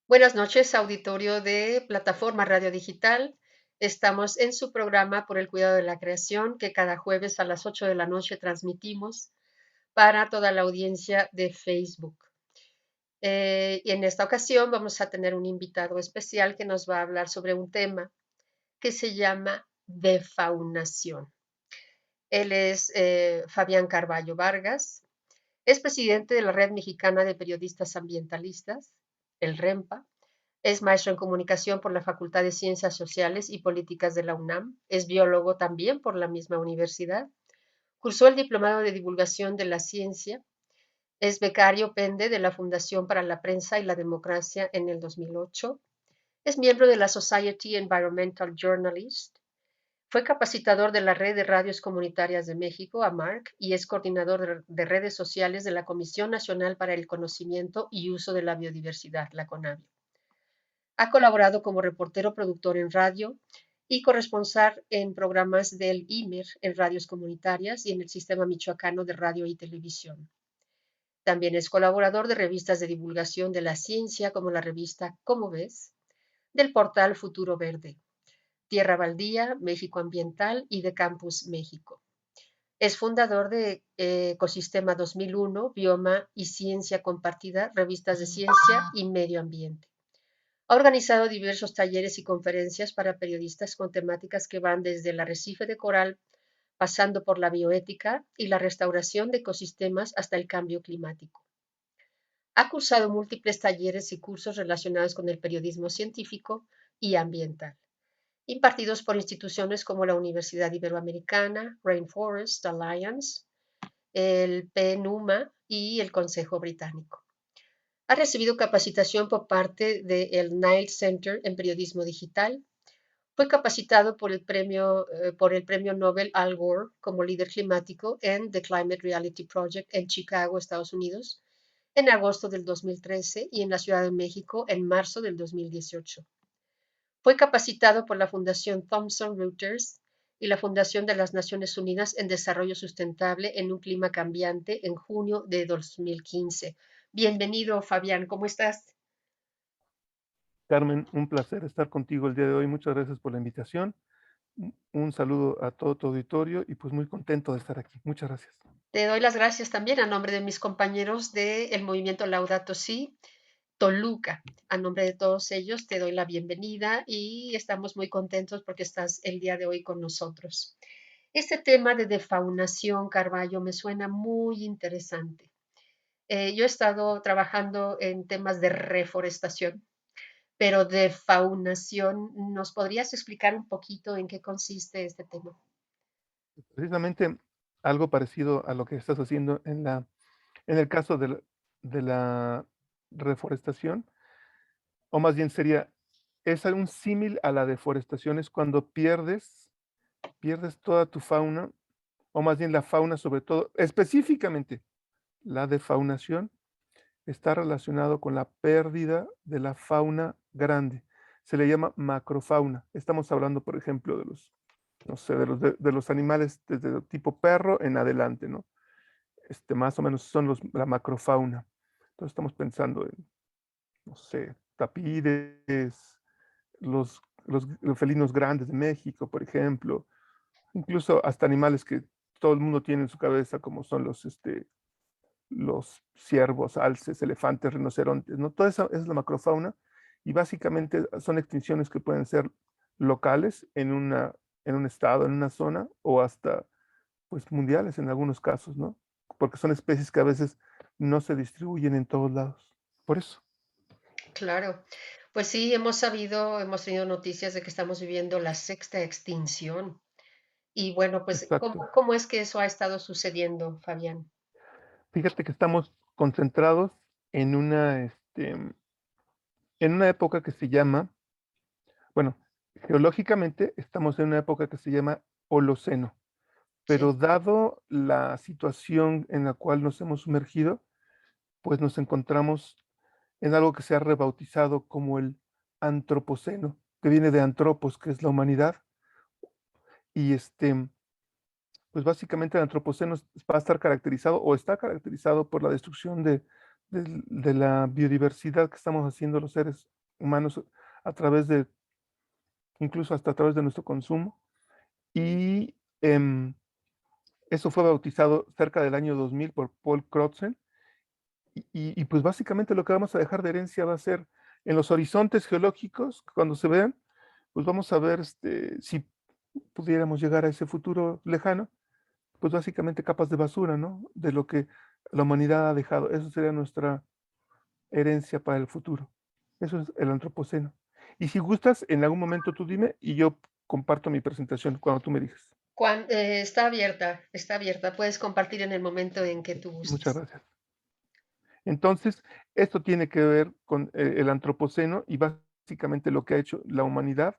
Buenas noches, auditorio de Plataforma Radio Digital. Estamos en su programa por el cuidado de la creación que cada jueves a las 8 de la noche transmitimos para toda la audiencia de Facebook. Y en esta ocasión vamos a tener un invitado especial que nos va a hablar sobre un tema que se llama defaunación. Él es Fabián Carballo Vargas, es presidente de la Red Mexicana de Periodistas Ambientalistas, el REMPA. Es maestro en comunicación por la Facultad de Ciencias Sociales y Políticas de la UNAM. Es biólogo también por la misma universidad. Cursó el diplomado de divulgación de la ciencia. Es becario pende de la Fundación para la Prensa y la Democracia en el 2008. Es miembro de la Society Environmental Journalist. Fue capacitador de la Red de Radios Comunitarias de México, AMARC, y es coordinador de redes sociales de la Comisión Nacional para el Conocimiento y Uso de la Biodiversidad, la CONABI. Ha colaborado como reportero productor en radio y corresponsal en programas del IMER en radios comunitarias y en el Sistema Michoacano de Radio y Televisión. También es colaborador de revistas de divulgación de la ciencia como la revista Cómo ves, del portal Futuro Verde, Tierra Baldía, México Ambiental y de Campus México. Es fundador de Ecosistema 2001, Bioma y Ciencia Compartida, revistas de ciencia y medio ambiente. Ha organizado diversos talleres y conferencias para periodistas con temáticas que van desde el arrecife de coral, pasando por la bioética y la restauración de ecosistemas hasta el cambio climático. Ha cursado múltiples talleres y cursos relacionados con el periodismo científico y ambiental, impartidos por instituciones como la Universidad Iberoamericana, Rainforest Alliance, el PNUMA y el Consejo Británico. Ha recibido capacitación por parte del Nile Center en Periodismo Digital. Fue capacitado por el premio Nobel Al Gore como líder climático en The Climate Reality Project en Chicago, Estados Unidos, en agosto del 2013 y en la Ciudad de México en marzo del 2018. Fue capacitado por la Fundación Thomson Reuters y la Fundación de las Naciones Unidas en Desarrollo Sustentable en un Clima Cambiante en junio de 2015. Bienvenido, Fabián, ¿cómo estás? Carmen, un placer estar contigo el día de hoy. Muchas gracias por la invitación. Un saludo a todo tu auditorio y pues muy contento de estar aquí. Muchas gracias. Te doy las gracias también a nombre de mis compañeros del movimiento Laudato Si, Toluca. A nombre de todos ellos te doy la bienvenida y estamos muy contentos porque estás el día de hoy con nosotros. Este tema de defaunación, Carballo, me suena muy interesante. Yo he estado trabajando en temas de reforestación, pero de faunación, ¿nos podrías explicar un poquito en qué consiste este tema? Precisamente algo parecido a lo que estás haciendo en el caso de la reforestación, o más bien sería, es un símil a la deforestación, es cuando pierdes toda tu fauna, o más bien la fauna sobre todo, específicamente la defaunación está relacionado con la pérdida de la fauna grande. Se le llama macrofauna. Estamos hablando, por ejemplo, de los, no sé, de los animales desde tipo perro en adelante, ¿no? Más o menos son la macrofauna. Entonces estamos pensando en, no sé, tapires, los felinos grandes de México, por ejemplo, incluso hasta animales que todo el mundo tiene en su cabeza, como son los ciervos, alces, elefantes, rinocerontes, ¿no? Toda esa es la macrofauna y básicamente son extinciones que pueden ser locales en un estado, en una zona o hasta pues mundiales en algunos casos, ¿no? Porque son especies que a veces no se distribuyen en todos lados. Por eso. Claro, pues sí, hemos sabido, hemos tenido noticias de que estamos viviendo la sexta extinción. Y bueno, pues, Exacto. ¿cómo es que eso ha estado sucediendo, Fabián? Fíjate que estamos concentrados en en una época que se llama, bueno, geológicamente estamos en una época que se llama Holoceno. Pero Sí, dado la situación en la cual nos hemos sumergido, pues nos encontramos en algo que se ha rebautizado como el antropoceno, que viene de antropos, que es la humanidad. Y pues básicamente el antropoceno va a estar caracterizado o está caracterizado por la destrucción de la biodiversidad que estamos haciendo los seres humanos a través de, incluso hasta a través de nuestro consumo. Y eso fue bautizado cerca del año 2000 por Paul Crutzen. Y pues básicamente lo que vamos a dejar de herencia va a ser en los horizontes geológicos, cuando se vean, pues vamos a ver si pudiéramos llegar a ese futuro lejano, pues básicamente capas de basura, ¿no? De lo que la humanidad ha dejado. Eso sería nuestra herencia para el futuro. Eso es el antropoceno. Y si gustas, en algún momento tú dime y yo comparto mi presentación cuando tú me digas. Está abierta. Puedes compartir en el momento en que tú Muchas gustes. gracias. Entonces, esto tiene que ver con el antropoceno y básicamente lo que ha hecho la humanidad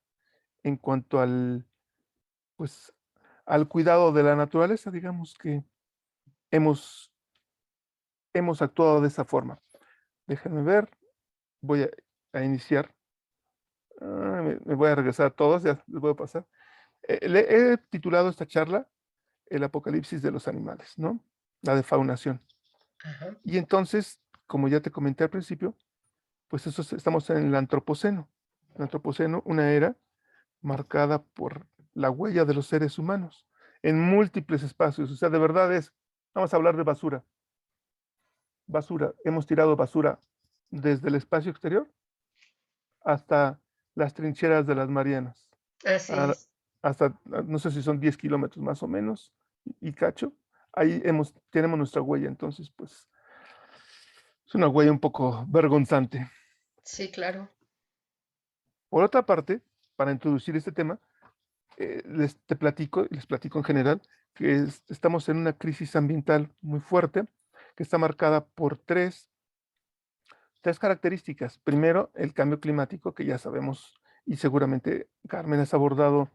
en cuanto pues, al cuidado de la naturaleza, digamos que hemos, hemos actuado de esa forma. Déjenme ver, voy a iniciar. Me voy a regresar a todos, ya les voy a pasar. Le he titulado esta charla El apocalipsis de los animales, ¿no? La defaunación. Ajá. Y entonces, como ya te comenté al principio, pues estamos en el antropoceno. El antropoceno, una era marcada por la huella de los seres humanos en múltiples espacios. O sea, de verdad vamos a hablar de basura. Basura. Hemos tirado basura desde el espacio exterior hasta las trincheras de las Marianas. Así a- es. Hasta, no sé si son 10 kilómetros más o menos, y cacho. Ahí tenemos nuestra huella. Entonces, pues, es una huella un poco vergonzante. Sí, claro. Por otra parte, para introducir este tema, les platico en general que estamos en una crisis ambiental muy fuerte que está marcada por tres características. Primero, el cambio climático, que ya sabemos y seguramente Carmen has abordado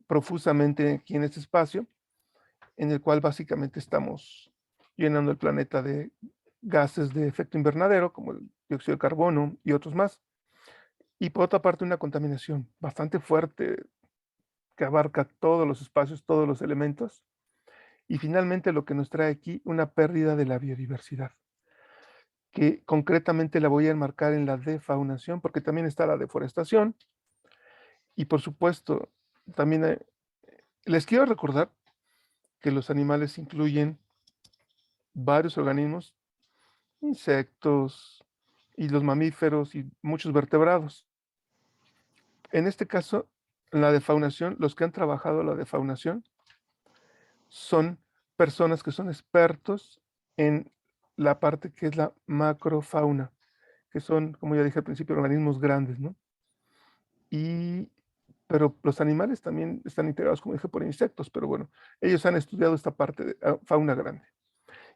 profusamente aquí en este espacio, en el cual básicamente estamos llenando el planeta de gases de efecto invernadero, como el dióxido de carbono y otros más. Y por otra parte, una contaminación bastante fuerte que abarca todos los espacios, todos los elementos. Y finalmente lo que nos trae aquí, una pérdida de la biodiversidad, que concretamente la voy a enmarcar en la defaunación, porque también está la deforestación. Y por supuesto, también les quiero recordar que los animales incluyen varios organismos, insectos y los mamíferos y muchos vertebrados. En este caso, la defaunación, los que han trabajado la defaunación son personas que son expertos en la parte que es la macrofauna, que son, como ya dije al principio, organismos grandes, ¿no? Y, pero los animales también están integrados, como dije, por insectos, pero bueno, ellos han estudiado esta parte de fauna grande.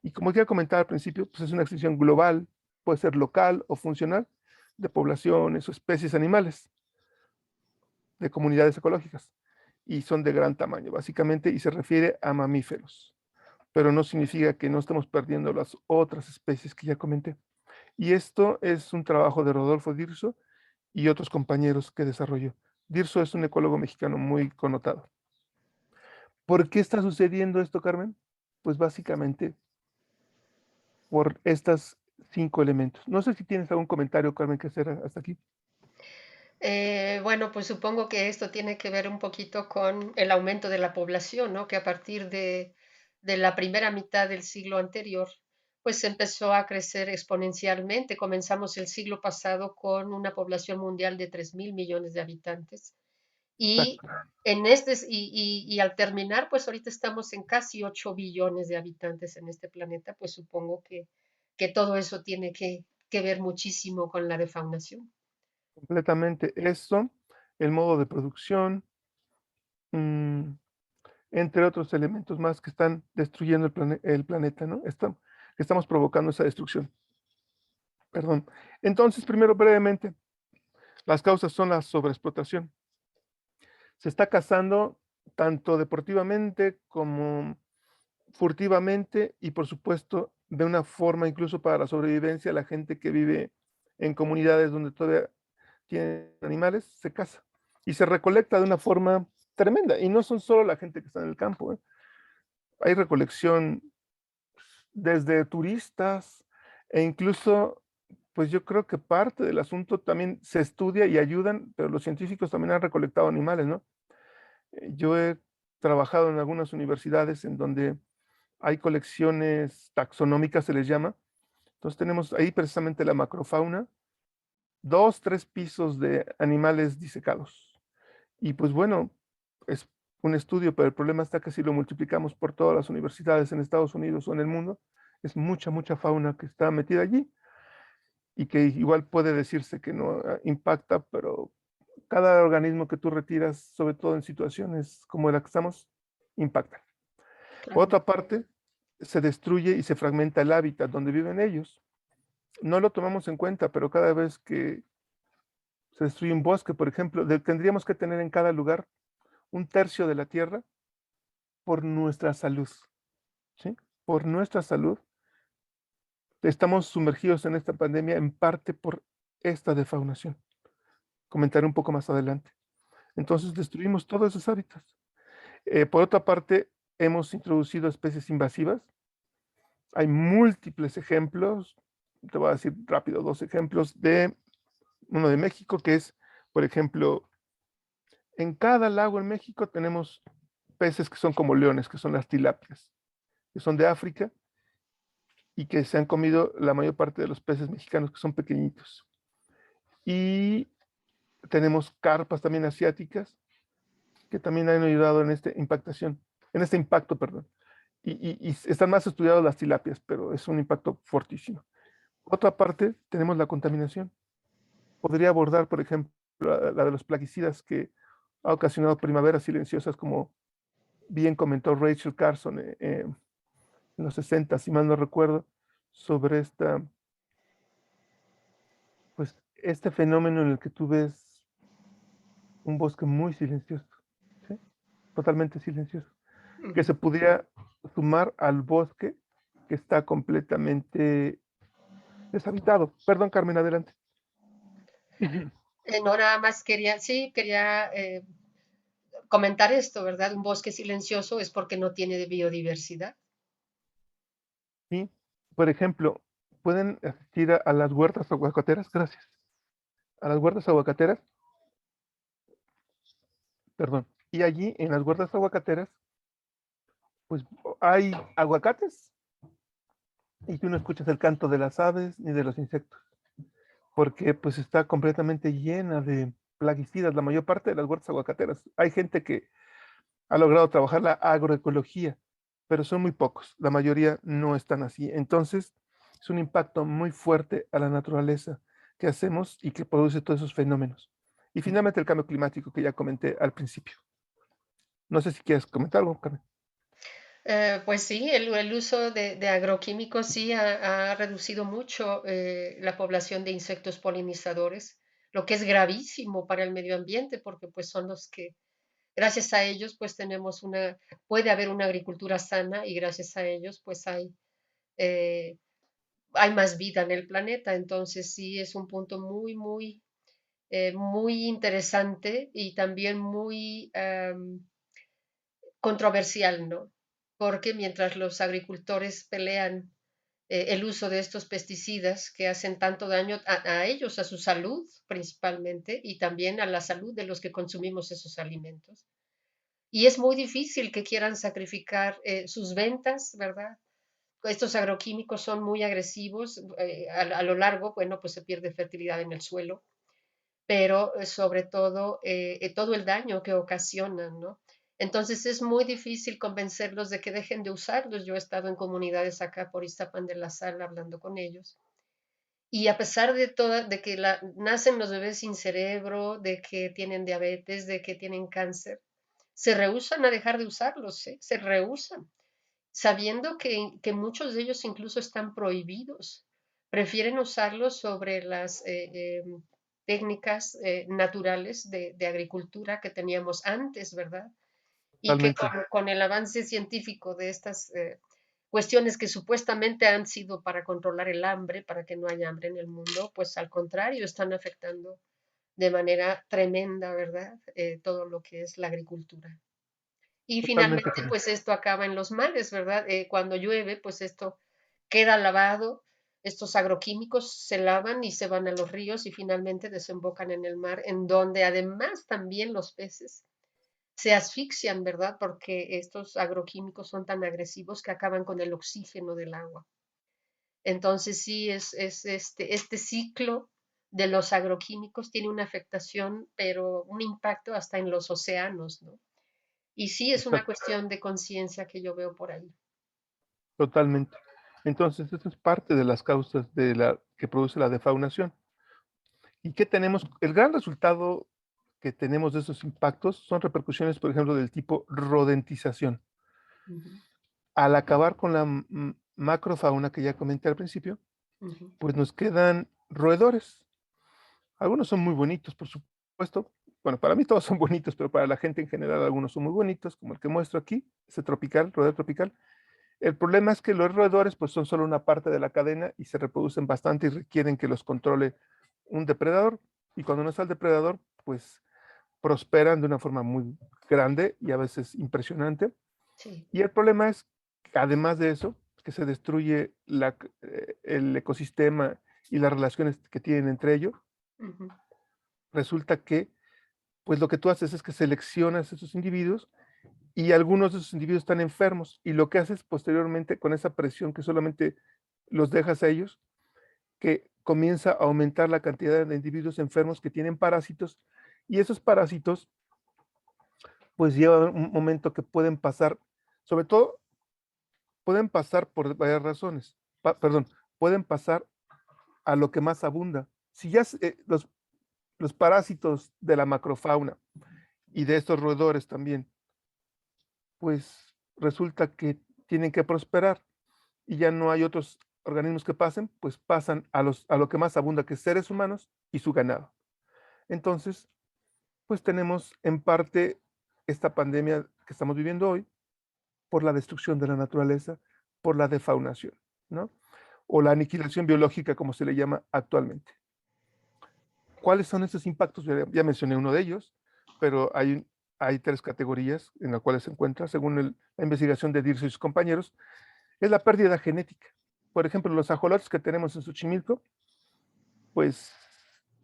Y como ya comentaba al principio, pues es una extinción global, puede ser local o funcional, de poblaciones o especies animales, de comunidades ecológicas, y son de gran tamaño, básicamente, y se refiere a mamíferos, pero no significa que no estemos perdiendo las otras especies que ya comenté. Y esto es un trabajo de Rodolfo Dirso y otros compañeros que desarrolló. Dirso es un ecólogo mexicano muy connotado. ¿Por qué está sucediendo esto, Carmen? Pues básicamente por estas 5 elementos. No sé si tienes algún comentario, Carmen, que hacer hasta aquí. Bueno, pues supongo que esto tiene que ver un poquito con el aumento de la población, ¿no? Que a partir de la primera mitad del siglo anterior, pues empezó a crecer exponencialmente. Comenzamos el siglo pasado con una población mundial de 3.000 millones de habitantes y Exacto, y al terminar, pues ahorita estamos en casi 8 billones de habitantes en este planeta, pues supongo que todo eso tiene que ver muchísimo con la defaunación. completamente. Esto, el modo de producción, mm, entre otros elementos más que están destruyendo el planeta, ¿no? Estamos provocando esa destrucción. Perdón. Entonces, primero, brevemente, las causas son la sobreexplotación. Se está cazando tanto deportivamente como furtivamente y, por supuesto, de una forma incluso para la sobrevivencia, la gente que vive en comunidades donde todavía tienen animales, se caza y se recolecta de una forma tremenda. Y no son solo la gente que está en el campo, ¿eh? Hay recolección desde turistas e incluso Pues yo creo que parte del asunto también se estudia y ayudan, pero los científicos también han recolectado animales, ¿no? Yo he trabajado en algunas universidades en donde hay colecciones taxonómicas, se les llama. Entonces tenemos ahí precisamente la macrofauna, 2, 3 pisos de animales disecados. Y pues bueno, es un estudio, pero el problema está que si lo multiplicamos por todas las universidades en Estados Unidos o en el mundo, es mucha, mucha fauna que está metida allí y que igual puede decirse que no impacta, pero cada organismo que tú retiras, sobre todo en situaciones como la que estamos, impacta. Por Claro, otra parte, se destruye y se fragmenta el hábitat donde viven ellos. No lo tomamos en cuenta, pero cada vez que se destruye un bosque, por ejemplo, tendríamos que tener en cada lugar un tercio de la tierra por nuestra salud, ¿sí? Por nuestra salud. Estamos sumergidos en esta pandemia en parte por esta defaunación. Comentaré un poco más adelante. Entonces destruimos todos esos hábitats. Por otra parte, hemos introducido especies invasivas. Hay múltiples ejemplos. Te voy a decir rápido dos ejemplos de uno de México, que es, por ejemplo, en cada lago en México tenemos peces que son como leones, que son las tilapias, que son de África y que se han comido la mayor parte de los peces mexicanos, que son pequeñitos. Y tenemos carpas también asiáticas, que también han ayudado en esta impactación, en este impacto, perdón. Y están más estudiadas las tilapias, pero es un impacto fortísimo. Por otra parte, tenemos la contaminación. Podría abordar, por ejemplo, la de los plaguicidas que ha ocasionado primaveras silenciosas, como bien comentó Rachel Carson en los 60, si mal no recuerdo, sobre pues, este fenómeno en el que tú ves un bosque muy silencioso, ¿sí? Totalmente silencioso, que ujú. se pudiera sumar al bosque que está completamente deshabitado. Perdón, Carmen, adelante. No, nada más quería, sí, quería comentar esto, ¿verdad? Un bosque silencioso es porque no tiene de biodiversidad. Sí, por ejemplo, pueden asistir a las huertas aguacateras, gracias, a las huertas aguacateras, perdón, y allí en las huertas aguacateras, pues hay aguacates y tú no escuchas el canto de las aves ni de los insectos, porque pues está completamente llena de plaguicidas, la mayor parte de las huertas aguacateras. Hay gente que ha logrado trabajar la agroecología, pero son muy pocos, la mayoría no están así. Entonces, es un impacto muy fuerte a la naturaleza que hacemos y que produce todos esos fenómenos. Y finalmente el cambio climático que ya comenté al principio. No sé si quieres comentar algo, Carmen. Pues sí, el uso de agroquímicos sí ha reducido mucho la población de insectos polinizadores, lo que es gravísimo para el medio ambiente, porque pues son los que, gracias a ellos, pues tenemos puede haber una agricultura sana y gracias a ellos, pues eh, hay más vida en el planeta. Entonces sí es un punto muy interesante y también muy controversial, ¿no? Porque mientras los agricultores pelean el uso de estos pesticidas que hacen tanto daño a ellos, a su salud principalmente, y también a la salud de los que consumimos esos alimentos. Y es muy difícil que quieran sacrificar sus ventas, ¿verdad? Estos agroquímicos son muy agresivos, a lo largo, bueno, pues se pierde fertilidad en el suelo, pero sobre todo todo el daño que ocasionan, ¿no? Entonces es muy difícil convencerlos de que dejen de usarlos. Yo he estado en comunidades acá por Iztapan de la Sal hablando con ellos. Y a pesar de todo, de que nacen los bebés sin cerebro, de que tienen diabetes, de que tienen cáncer, se rehúsan a dejar de usarlos, ¿eh? Se rehúsan, sabiendo que muchos de ellos incluso están prohibidos. Prefieren usarlos sobre las técnicas naturales de agricultura que teníamos antes, ¿verdad? Y que Totalmente, con el avance científico de estas cuestiones que supuestamente han sido para controlar el hambre, para que no haya hambre en el mundo, pues al contrario, están afectando de manera tremenda, ¿verdad? Todo lo que es la agricultura. Y totalmente, finalmente, Carmen. pues esto acaba en los mares, ¿verdad? Cuando llueve, pues esto queda lavado, Estos agroquímicos se lavan y se van a los ríos y finalmente desembocan en el mar, en donde además también los peces se asfixian, ¿verdad? Porque estos agroquímicos son tan agresivos que acaban con el oxígeno del agua. Entonces sí, es este ciclo de los agroquímicos tiene una afectación, pero un impacto hasta en los océanos, ¿no? Y sí es una Exacto, cuestión de conciencia que yo veo por ahí. totalmente. Entonces, esto es parte de las causas que produce la defaunación. ¿Y qué tenemos? El gran resultado que tenemos de esos impactos son repercusiones, por ejemplo, del tipo rodentización. Ujú, Al acabar con la macrofauna que ya comenté al principio, ujú, pues nos quedan roedores. Algunos son muy bonitos, por supuesto. Bueno, para mí todos son bonitos, pero para la gente en general algunos son muy bonitos, como el que muestro aquí, ese tropical, roedor tropical. El problema es que los roedores pues son solo una parte de la cadena y se reproducen bastante y requieren que los controle un depredador. Y cuando no está el depredador, pues prosperan de una forma muy grande y a veces impresionante. sí. Y el problema es, que además de eso, que se destruye el ecosistema y las relaciones que tienen entre ellos. Ujú, Resulta que, pues lo que tú haces es que seleccionas esos individuos y algunos de esos individuos están enfermos y lo que haces posteriormente con esa presión que solamente los dejas a ellos, que comienza a aumentar la cantidad de individuos enfermos que tienen parásitos y esos parásitos pues llevan un momento que pueden pasar, sobre todo pueden pasar por varias razones, perdón, pueden pasar a lo que más abunda. Si ya los parásitos de la macrofauna y de estos roedores también, pues resulta que tienen que prosperar y ya no hay otros organismos que pasen, pues pasan a lo que más abunda, que es seres humanos y su ganado. Entonces, pues tenemos en parte esta pandemia que estamos viviendo hoy por la destrucción de la naturaleza, por la defaunación, ¿no? O la aniquilación biológica, como se le llama actualmente. ¿Cuáles son estos impactos? Ya mencioné uno de ellos, pero hay tres categorías en las cuales se encuentra, según la investigación de Dirce y sus compañeros, es la pérdida genética. Por ejemplo, los ajolotes que tenemos en Xochimilco, pues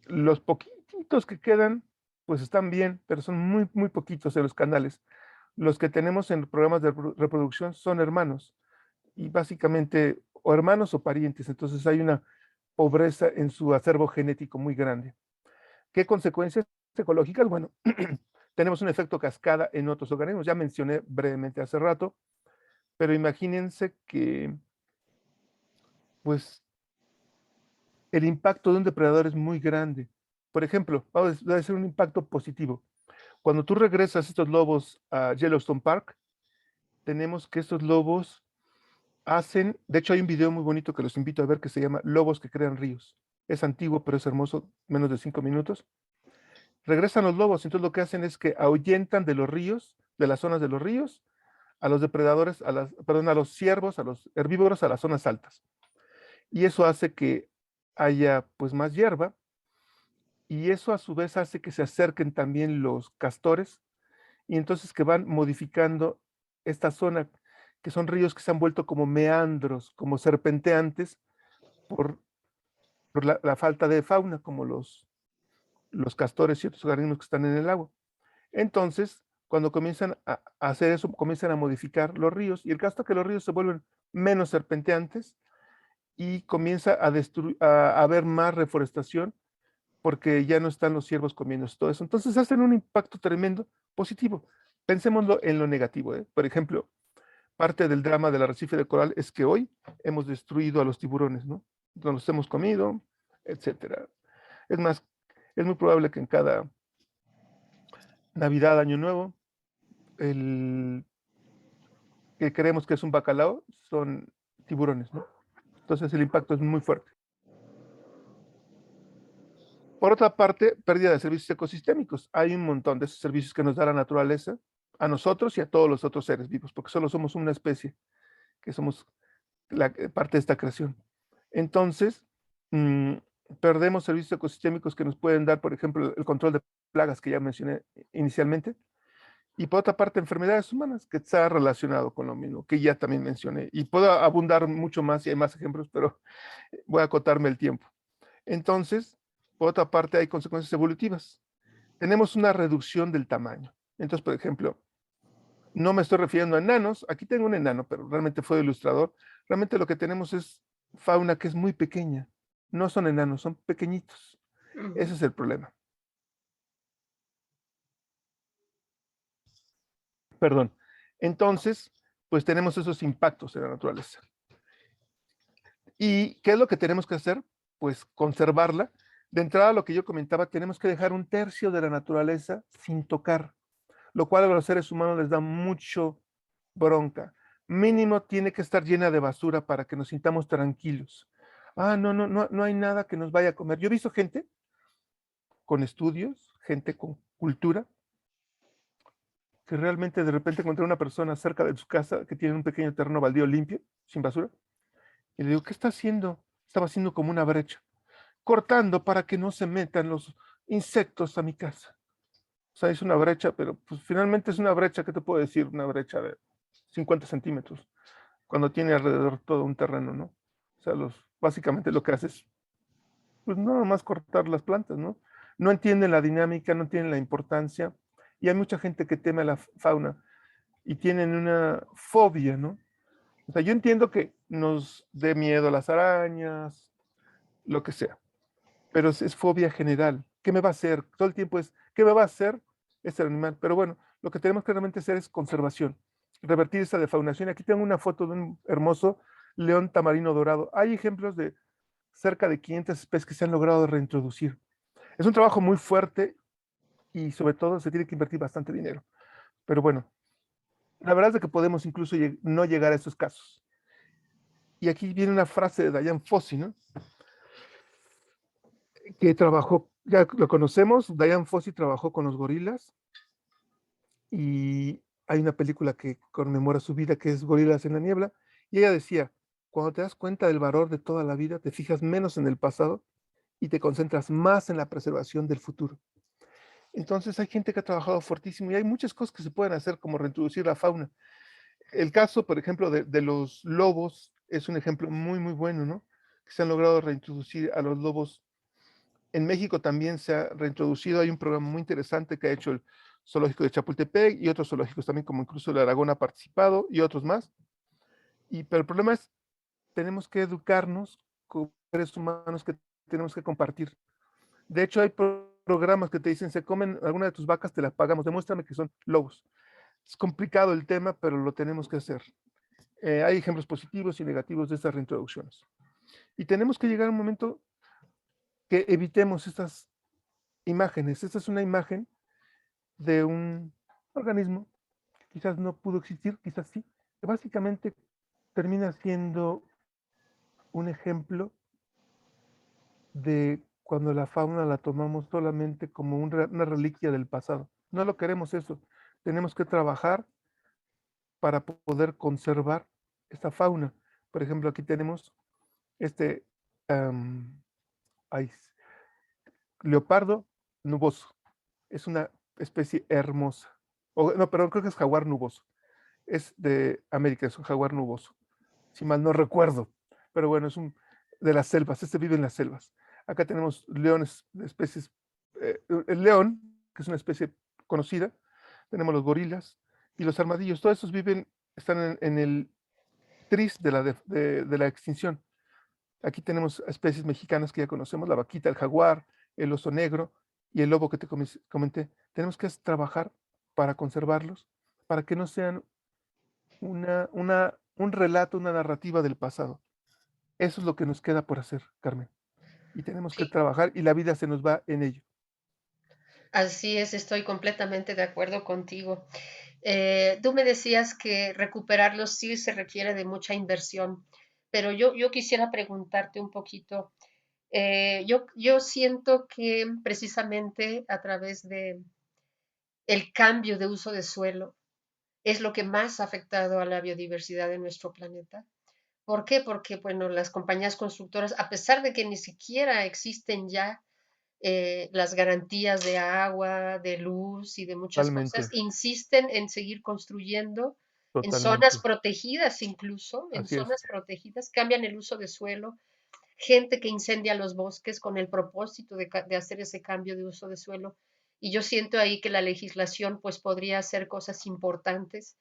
los poquitos que quedan, pues están bien, pero son muy, muy poquitos en los canales. Los que tenemos en programas de reproducción son hermanos, y básicamente o hermanos o parientes, entonces hay una pobreza en su acervo genético muy grande. ¿Qué consecuencias ecológicas? Bueno, tenemos un efecto cascada en otros organismos, ya mencioné brevemente hace rato, pero imagínense que pues el impacto de un depredador es muy grande. Por ejemplo, va a ser un impacto positivo. Cuando tú regresas estos lobos a Yellowstone Park, tenemos que estos lobos hacen, de hecho hay un video muy bonito que los invito a ver que se llama Lobos que crean ríos. Es antiguo, pero es hermoso, menos de 5 minutos. Regresan los lobos, entonces lo que hacen es que ahuyentan de los ríos, de las zonas de los ríos, a los depredadores, perdón, a los ciervos, a los herbívoros, a las zonas altas. Y eso hace que haya pues más hierba y eso a su vez hace que se acerquen también los castores y entonces que van modificando esta zona, que son ríos que se han vuelto como meandros, como serpenteantes por, por la falta de fauna, como los castores y otros organismos que están en el agua. Entonces, cuando comienzan a hacer eso, comienzan a modificar los ríos y el caso es que los ríos se vuelven menos serpenteantes y comienza a haber más reforestación porque ya no están los ciervos comiendo todo eso. Entonces hacen un impacto tremendo positivo. Pensémoslo en lo negativo, ¿eh? Por ejemplo, parte del drama del arrecife de coral es que hoy hemos destruido a los tiburones, ¿no? Nos los hemos comido, etcétera. Es más, es muy probable que en cada Navidad, Año Nuevo, el que creemos que es un bacalao son tiburones, ¿no? Entonces el impacto es muy fuerte. Por otra parte, pérdida de servicios ecosistémicos. Hay un montón de esos servicios que nos da la naturaleza a nosotros y a todos los otros seres vivos, porque solo somos una especie, que somos parte de esta creación. Entonces, mm, perdemos servicios ecosistémicos que nos pueden dar, por ejemplo, el control de plagas que ya mencioné inicialmente, Y por otra parte, enfermedades humanas, que está relacionado con lo mismo, que ya también mencioné. Y puedo abundar mucho más y hay más ejemplos, pero voy a acotarme el tiempo. Entonces, por otra parte, hay consecuencias evolutivas. Tenemos una reducción del tamaño. Entonces, por ejemplo, no me estoy refiriendo a enanos, aquí tengo un enano, pero realmente fue ilustrador. Realmente lo que tenemos es fauna que es muy pequeña. No son enanos, son pequeñitos. Ujú. Ese es el problema. Perdón. Entonces, pues tenemos esos impactos en la naturaleza. ¿Y qué es lo que tenemos que hacer? Pues conservarla. De entrada, lo que yo comentaba, tenemos que dejar un tercio de la naturaleza sin tocar, lo cual a los seres humanos les da mucho bronca. Mínimo tiene que estar llena de basura para que nos sintamos tranquilos. Ah, no, no, no, no hay nada que nos vaya a comer. Yo he visto gente con estudios, gente con cultura, que realmente de repente encontré una persona cerca de su casa que tiene un pequeño terreno baldío limpio, sin basura, y le digo, ¿qué está haciendo? Estaba haciendo como una brecha, cortando para que no se metan los insectos a mi casa. O sea, es una brecha, pero pues finalmente es una brecha, ¿qué te puedo decir? Una brecha de 50 centímetros, cuando tiene alrededor todo un terreno, ¿no? O sea, básicamente lo que hace es, pues nada más cortar las plantas, ¿no? No entienden la dinámica, no entienden la importancia, y hay mucha gente que teme a la fauna y tienen una fobia, ¿no? O sea, yo entiendo que nos dé miedo las arañas, lo que sea, pero es fobia general. ¿Qué me va a hacer? Todo el tiempo es, ¿qué me va a hacer este animal? Pero bueno, lo que tenemos que realmente hacer es conservación, revertir esa defaunación. Aquí tengo una foto de un hermoso león tamarino dorado. Hay ejemplos de cerca de 500 especies que se han logrado reintroducir. Es un trabajo muy fuerte y sobre todo se tiene que invertir bastante dinero. Pero bueno, la verdad es de que podemos incluso no llegar a esos casos. Y aquí viene una frase de Diane Fossey, ¿no? Que trabajó, ya lo conocemos, Diane Fossey trabajó con los gorilas y hay una película que conmemora su vida que es Gorilas en la Niebla, y ella decía, cuando te das cuenta del valor de toda la vida, te fijas menos en el pasado y te concentras más en la preservación del futuro. Entonces hay gente que ha trabajado fortísimo y hay muchas cosas que se pueden hacer como reintroducir la fauna. El caso, por ejemplo, de los lobos es un ejemplo muy, muy bueno, ¿no? Que se han logrado reintroducir a los lobos. En México también se ha reintroducido, hay un programa muy interesante que ha hecho el Zoológico de Chapultepec y otros zoológicos también, como incluso el Aragón ha participado y otros más. Pero el problema es, tenemos que educarnos como seres humanos que tenemos que compartir. De hecho, hay programas que te dicen, se comen alguna de tus vacas, te las pagamos, demuéstrame que son lobos. Es complicado el tema, pero lo tenemos que hacer. Hay ejemplos positivos y negativos de estas reintroducciones. Y tenemos que llegar a un momento que evitemos estas imágenes. Esta es una imagen de un organismo que quizás no pudo existir, quizás sí, que básicamente termina siendo un ejemplo de cuando la fauna la tomamos solamente como una reliquia del pasado. No lo queremos eso. Tenemos que trabajar para poder conservar esta fauna. Por ejemplo, aquí tenemos este um, ay, leopardo nuboso. Es una especie hermosa. No, perdón, creo que es jaguar nuboso. Es de América, es un jaguar nuboso, si mal no recuerdo. Pero bueno, es de las selvas, este vive en las selvas. Acá tenemos leones de especies, el león, que es una especie conocida, tenemos los gorilas y los armadillos, todos estos están en el tris de la extinción. Aquí tenemos especies mexicanas que ya conocemos, la vaquita, el jaguar, el oso negro y el lobo que te comenté. Tenemos que trabajar para conservarlos, para que no sean un relato, una narrativa del pasado. Eso es lo que nos queda por hacer, Carmen. Y tenemos que Sí, trabajar y la vida se nos va en ello. así es, estoy completamente de acuerdo contigo. Tú me decías que recuperarlos sí se requiere de mucha inversión, pero yo quisiera preguntarte un poquito. Yo siento que precisamente a través de el cambio de uso de suelo es lo que más ha afectado a la biodiversidad de nuestro planeta. ¿Por qué? Porque, bueno, las compañías constructoras, a pesar de que ni siquiera existen ya las garantías de agua, de luz y de muchas cosas, Totalmente, insisten en seguir construyendo en zonas totalmente. protegidas, incluso en Así es. zonas protegidas, cambian el uso de suelo, gente que incendia los bosques con el propósito de hacer ese cambio de uso de suelo. Y yo siento ahí que la legislación pues podría hacer cosas importantes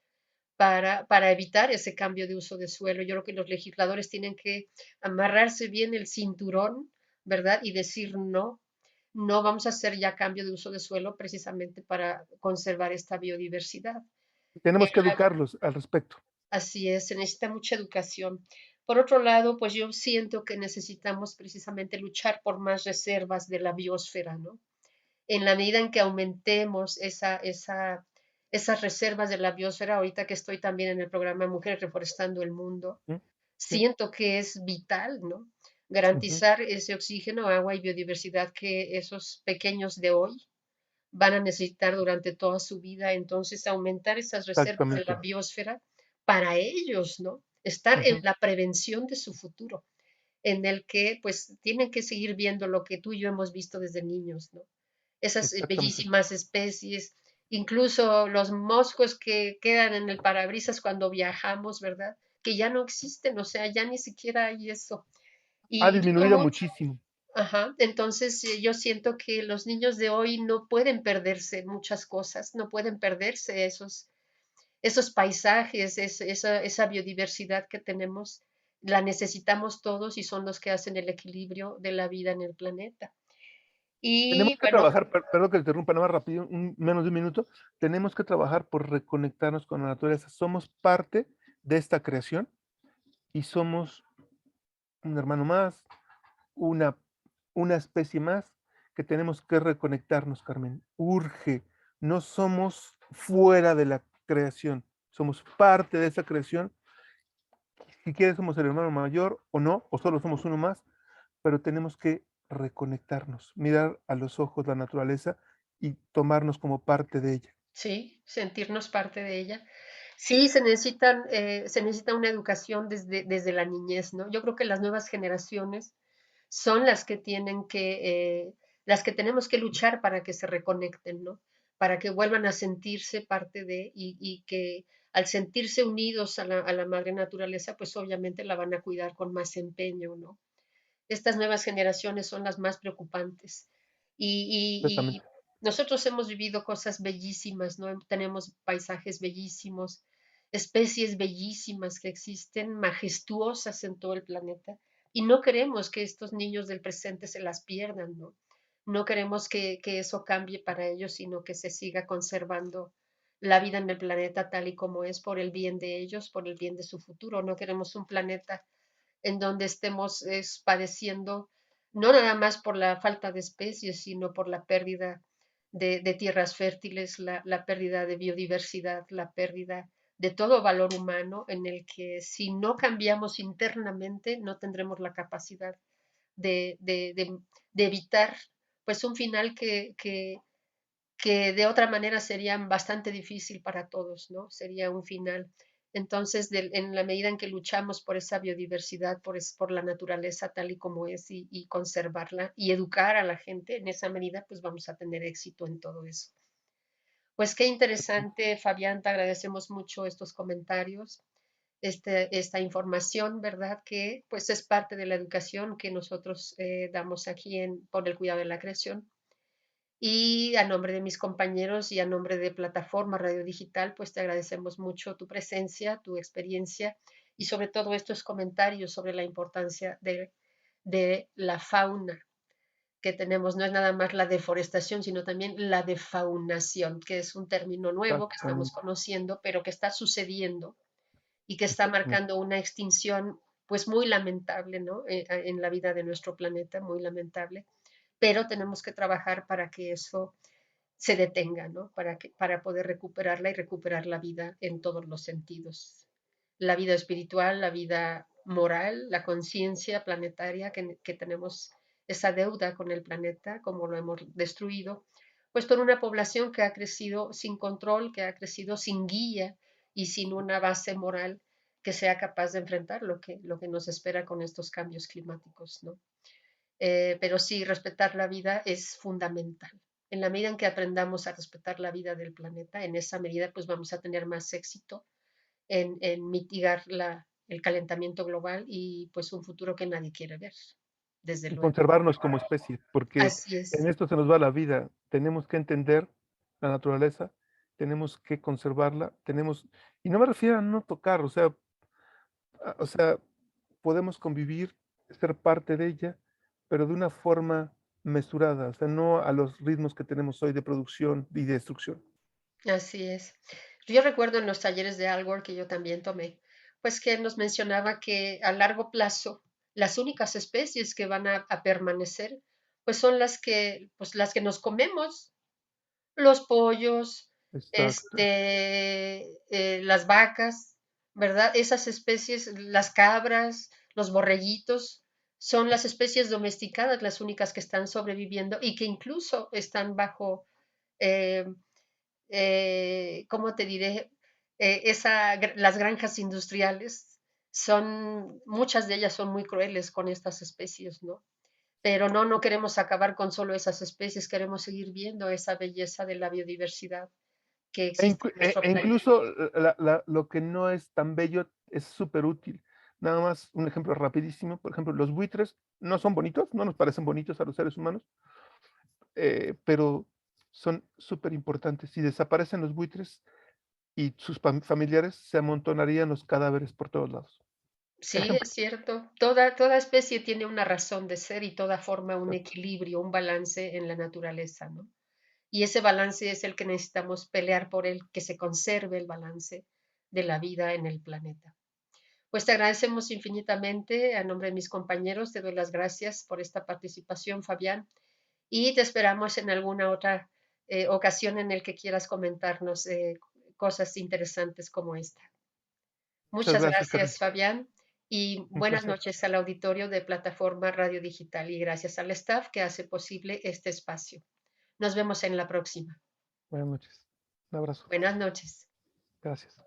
para evitar ese cambio de uso de suelo. Yo creo que los legisladores tienen que amarrarse bien el cinturón, ¿verdad? Y decir no, no vamos a hacer ya cambio de uso de suelo precisamente para conservar esta biodiversidad. Tenemos que educarlos al respecto. Así es, se necesita mucha educación. Por otro lado, pues yo siento que necesitamos precisamente luchar por más reservas de la biosfera, ¿no? En la medida en que aumentemos esas reservas de la biosfera, ahorita que estoy también en el programa Mujeres Reforestando el Mundo, ¿Sí? Sí. siento que es vital, ¿no? Ujú. Garantizar ese oxígeno, agua y biodiversidad que esos pequeños de hoy van a necesitar durante toda su vida. Entonces, aumentar esas reservas de la Exactamente. biosfera para ellos, ¿no? Estar en Ujú. la prevención de su futuro, en el que pues tienen que seguir viendo lo que tú y yo hemos visto desde niños, ¿no? Esas Exactamente. bellísimas especies, incluso los moscos que quedan en el parabrisas cuando viajamos, ¿verdad? Que ya no existen, o sea, ya ni siquiera hay eso. Ha Y dudo disminuido mucho. muchísimo. Ajá, entonces yo siento que los niños de hoy no pueden perderse muchas cosas, no pueden perderse esos paisajes, esa biodiversidad que tenemos, la necesitamos todos y son los que hacen el equilibrio de la vida en el planeta. Tenemos Y que bueno, trabajar, perdón que te interrumpa, nada más rápido, menos de un minuto. Tenemos que trabajar por reconectarnos con la naturaleza. Somos parte de esta creación y somos un hermano más, una, una especie más que tenemos que reconectarnos, Carmen. Urge. No somos fuera de la creación, somos parte de esa creación. Si quieres, somos el hermano mayor o no, o solo somos uno más, pero tenemos que reconectarnos, mirar a los ojos la naturaleza y tomarnos como parte de ella. sí, sentirnos parte de ella. Sí, se necesita una educación desde la niñez, ¿no? Yo creo que las nuevas generaciones son las que tenemos que luchar para que se reconecten, ¿no? Para que vuelvan a sentirse parte y que al sentirse unidos a la madre naturaleza, pues obviamente la van a cuidar con más empeño, ¿no? Estas nuevas generaciones son las más preocupantes. Y Completamente. nosotros hemos vivido cosas bellísimas, ¿no? Tenemos paisajes bellísimos, especies bellísimas que existen, majestuosas en todo el planeta, y no queremos que estos niños del presente se las pierdan, ¿no? No queremos que eso cambie para ellos, sino que se siga conservando la vida en el planeta tal y como es por el bien de ellos, por el bien de su futuro. No queremos un planeta en donde estemos padeciendo, no nada más por la falta de especies, sino por la pérdida de tierras fértiles, la pérdida de biodiversidad, la pérdida de todo valor humano, en el que si no cambiamos internamente no tendremos la capacidad de, de, de, de evitar pues un final que de otra manera sería bastante difícil para todos, ¿no? Sería un final. Entonces, en la medida en que luchamos por esa biodiversidad, por la naturaleza tal y como es y conservarla y educar a la gente, en esa medida, pues vamos a tener éxito en todo eso. Pues qué interesante, Fabián, te agradecemos mucho estos comentarios, esta información, ¿verdad? Que pues es parte de la educación que nosotros damos aquí por el cuidado de la creación. Y a nombre de mis compañeros y a nombre de Plataforma Radio Digital, pues te agradecemos mucho tu presencia, tu experiencia y sobre todo estos comentarios sobre la importancia de la fauna que tenemos. No es nada más la deforestación, sino también la defaunación, que es un término nuevo que estamos Exactamente. conociendo, pero que está sucediendo y que está Exactamente. marcando una extinción pues muy lamentable, ¿no? En la vida de nuestro planeta, muy lamentable, pero tenemos que trabajar para que eso se detenga, ¿no? Para poder recuperarla y recuperar la vida en todos los sentidos. La vida espiritual, la vida moral, la conciencia planetaria, que tenemos esa deuda con el planeta, como lo hemos destruido, pues por una población que ha crecido sin control, que ha crecido sin guía y sin una base moral que sea capaz de enfrentar lo que nos espera con estos cambios climáticos, ¿no? Pero sí, respetar la vida es fundamental. En la medida en que aprendamos a respetar la vida del planeta, en esa medida pues vamos a tener más éxito en mitigar el calentamiento global y pues un futuro que nadie quiere ver, desde y luego. conservarnos como especie, porque Así en es, esto se nos va la vida. Tenemos que entender la naturaleza, tenemos que conservarla, tenemos y no me refiero a no tocar, o sea, podemos convivir, ser parte de ella, pero de una forma mesurada, o sea, no a los ritmos que tenemos hoy de producción y destrucción. así es. Yo recuerdo en los talleres de Alwor que yo también tomé, pues que nos mencionaba que a largo plazo las únicas especies que van a permanecer, pues son pues las que nos comemos, los pollos, Exacto. las vacas, ¿verdad? Esas especies, las cabras, los borreguitos, son las especies domesticadas las únicas que están sobreviviendo y que incluso están bajo, eh, ¿cómo te diré? Las granjas industriales son, muchas de ellas son muy crueles con estas especies, ¿no? Pero no, no queremos acabar con solo esas especies, queremos seguir viendo esa belleza de la biodiversidad que existe en nuestro planeta. Incluso lo que no es tan bello es súper útil. Nada más un ejemplo rapidísimo, por ejemplo, los buitres no son bonitos, no nos parecen bonitos a los seres humanos, pero son súper importantes. Si desaparecen los buitres y sus familiares, se amontonarían los cadáveres por todos lados. Sí, Ejemplo. es cierto. Toda especie tiene una razón de ser y toda forma un Exacto. equilibrio, un balance en la naturaleza, ¿no? Y ese balance es el que necesitamos pelear por él, que se conserve el balance de la vida en el planeta. Pues te agradecemos infinitamente. A nombre de mis compañeros, te doy las gracias por esta participación, Fabián, y te esperamos en alguna otra ocasión en el que quieras comentarnos cosas interesantes como esta. Muchas Muchas gracias, Carmen. gracias, Fabián, y Un buenas placer. noches al auditorio de Plataforma Radio Digital y gracias al staff que hace posible este espacio. Nos vemos en la próxima. Buenas noches. Un abrazo. Buenas noches. Gracias.